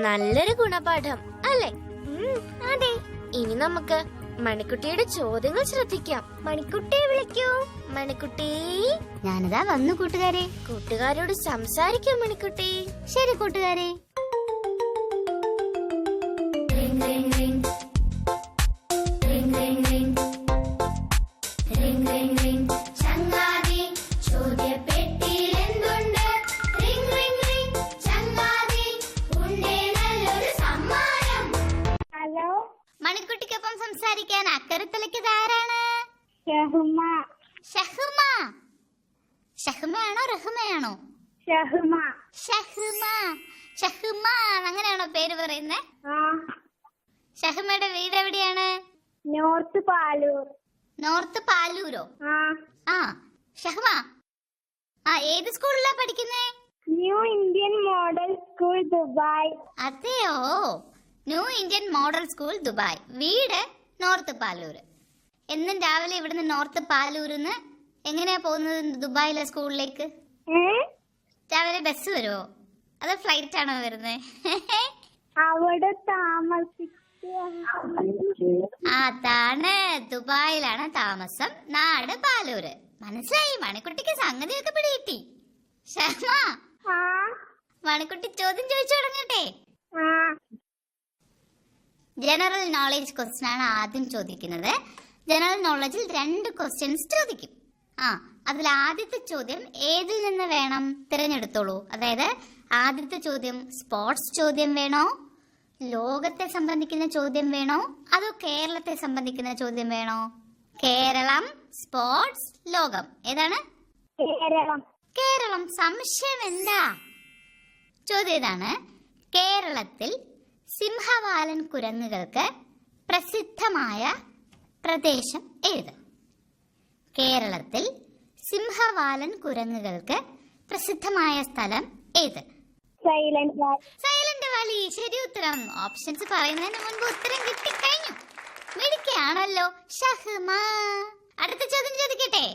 നല്ലൊരു ഗുണപാഠം അല്ലേ? അതെ. ഇനി നമുക്ക് മണിക്കുട്ടിയുടെ ചോദ്യങ്ങൾ ശ്രദ്ധിക്കാം. മണിക്കുട്ടിയെ വിളിക്കൂ. മണിക്കുട്ടി, ഞാനിതാ വന്നു കൂട്ടുകാരെ. കൂട്ടുകാരോട് സംസാരിക്കാം മണിക്കുട്ടി. ശരി കൂട്ടുകാരെ. മണിക്കുട്ടിക്കൊപ്പം സംസാരിക്കാൻ അക്കരത്തിലേക്ക് ആരാണ്? ഷഹ്മയാണോ റഹ്മയാണോ? ഷഹ്മ അങ്ങനെയാണോ പേര് പറയുന്നേ? ഷഹ്മയുടെ വീട് എവിടെയാണ്? നോർത്ത് പാലൂരോ? ഷഹ്മ ഏത് സ്കൂളിലാ പഠിക്കുന്നേ? New Indian model school Dubai. അതെയോ, new Indian model school Dubai. വീട് നോർത്ത് പാലൂര്. എന്നും രാവിലെ ഇവിടുന്ന് നോർത്ത് പാലൂരിന്ന് എങ്ങനെയാ പോകുന്നത് ദുബായിലെ സ്കൂളിലേക്ക്? രാവിലെ ബസ് വരുമോ അതോ ഫ്ലൈറ്റ് ആണോ വരുന്നത്? അവിടെ അതാണ്, ദുബായിലാണ് താമസം. നാട് പാലൂര്. മനസ്സിലായി. മണിക്കുട്ടിക്ക് സംഗതിയൊക്കെ പിടികിട്ടി. ഷഹ്മ, മണിക്കുട്ടി ചോദ്യം ചോദിച്ചു തുടങ്ങട്ടെ? ജനറൽ നോളേജ് ക്വസ്റ്റ്യൻ ആണ് ആദ്യം ചോദിക്കുന്നത്. ജനറൽ നോളജിൽ 2 ക്വസ്റ്റ്യൻസ് ചോദിക്കും. അതിൽ ആദ്യത്തെ ചോദ്യം ഏതിൽ നിന്ന് വേണം തിരഞ്ഞെടുത്തോളൂ. അതായത് ആദ്യത്തെ ചോദ്യം സ്പോർട്സ് ചോദ്യം വേണോ, ലോകത്തെ സംബന്ധിക്കുന്ന ചോദ്യം വേണോ, അതോ കേരളത്തെ സംബന്ധിക്കുന്ന ചോദ്യം വേണോ? കേരളം, സ്പോർട്സ്, ലോകം. ഏതാണ്? കേരളം. സംശയം എന്താ? ചോദ്യം ഇതാണ്: കേരളത്തിൽ സിംഹവാലൻ കുരങ്ങുകൾക്ക് പ്രസിദ്ധമായ പ്രദേശം ഏത്? കേരളത്തിൽ സിംഹവാലൻ കുരങ്ങുകൾക്ക് പ്രസിദ്ധമായ സ്ഥലം ഏത്? Silent Valley. ശരി ഉത്തരം. ഓപ്ഷൻസ് പറയുന്നതിന് മുൻപ് ഉത്തരം കിട്ടിക്കഴിഞ്ഞു. മിടുക്കിയാണല്ലോ ഷഹ്മ. അടുത്ത ചോദ്യം ചോദിക്കട്ടെ?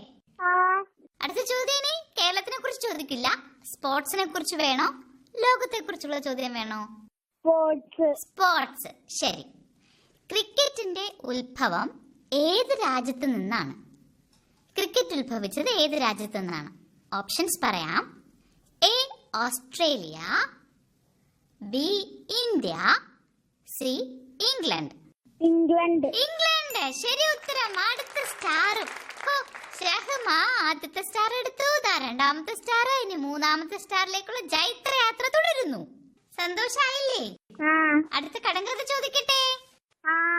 അടുത്ത ചോദ്യം ഇനി കേരളത്തിനെ കുറിച്ച് ചോദിക്കില്ല. സ്പോർട്സിനെ കുറിച്ച് വേണോ, ലോകത്തെ കുറിച്ചുള്ള ചോദ്യം വേണോ? സ്പോർട്സ്. ശരി. ക്രിക്കറ്റിന്റെ ഉത്ഭവം ഏത് രാജ്യത്ത് നിന്നാണ്? ക്രിക്കറ്റ് ഉത്ഭവിച്ചത് ഏത് രാജ്യത്ത് നിന്നാണ്? ഓപ്ഷൻസ് പറയാം. A Australia, B India, C England. England. ശരി ഉത്തരം. അടുത്ത സ്റ്റാറും. ഷഹ്മ ആദ്യത്തെ സ്റ്റാർ എടുത്തു, രണ്ടാമത്തെ സ്റ്റാർ. ഇനി മൂന്നാമത്തെ സ്റ്റാറിലേക്കുള്ള ജൈത്രയാത്ര തുടരുന്നു. സന്തോഷായില്ലേ? അടുത്ത കടങ്കഥ ചോദിക്കട്ടെ?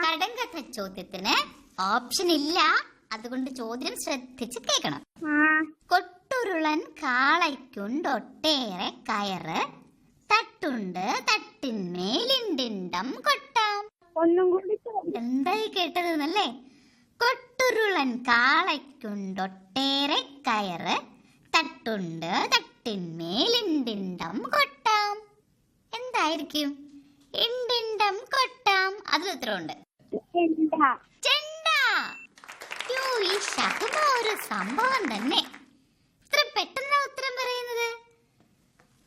കടങ്കഥ ചോദ്യത്തിന് ഓപ്ഷൻ ഇല്ല, അതുകൊണ്ട് ചോദ്യം ശ്രദ്ധിച്ച് കേൾക്കണം. കൊട്ടുരുളൻ കാളയ്ക്കുണ്ടൊട്ടേറെ കയറ്, തട്ടുണ്ട് തട്ടിന്മേലിണ്ടിണ്ടം കൊട്ടാം. ഒന്നും കൂടി എന്തായി കേട്ടതെന്നല്ലേ? കൊട്ടുരുളൻ കാളയ്ക്കുണ്ടൊട്ടേറെ കയറ്, തട്ടുണ്ട് തട്ടിന്മേലിണ്ടിണ്ടം കൊട്ടാം. എന്തായിരിക്കും? ഇണ്ടിണ്ടം കൊട്ടാം. അതിലുത്തരമുണ്ട്. ചെണ്ട. ഈ ഷഹ്മ ഒരു സംഭവം തന്നെ. ഇത്ര പെട്ടെന്ന് ഉത്തരം പറയുന്നത്.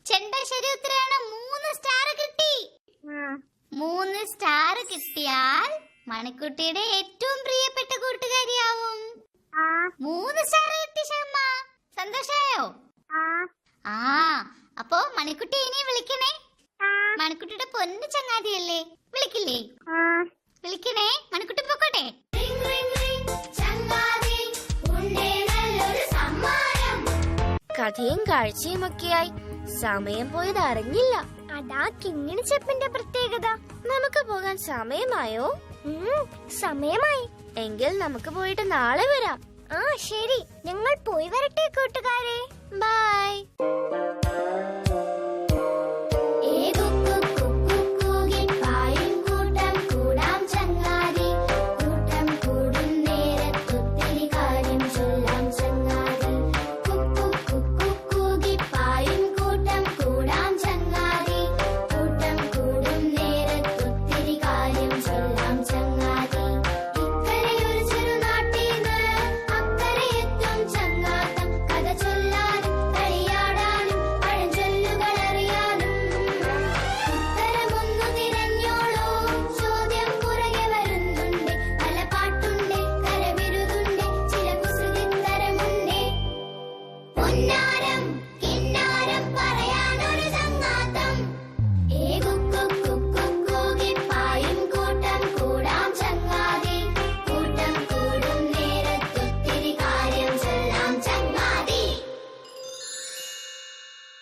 ചെണ്ട ശരി ഉത്തരാണ്. 3 സ്റ്റാർ കിട്ടി. 3 സ്റ്റാർ കിട്ടിയാൽ മണിക്കുട്ടിയുടെ ഏറ്റവും പ്രിയപ്പെട്ട കൂട്ടുകാരിയാവും. 3 സ്റ്റാർ കിട്ടി ഷഹ്മ. സന്തോഷായോ? അപ്പോ മണിക്കുട്ടി ഇനി വിളിക്കണേ. മണിക്കുട്ടിയുടെ പൊന്നു ചങ്ങാതിയല്ലേ, വിളിക്കില്ലേ? വിളിക്കണേ. മണിക്കുട്ടി പോക്കോട്ടെ. കഥയും കാഴ്ചയും ഒക്കെയായി സമയം പോയത് അറിഞ്ഞില്ല. അതാ കിങ്ങിണി ചെപ്പിന്റെ പ്രത്യേകത. നമുക്ക് പോകാൻ സമയമായോ? സമയമായി. എങ്കിൽ നമുക്ക് പോയിട്ട് നാളെ വരാം. ശരി. ഞങ്ങൾ പോയി വരട്ടെ കൂട്ടുകാരെ. ബൈ.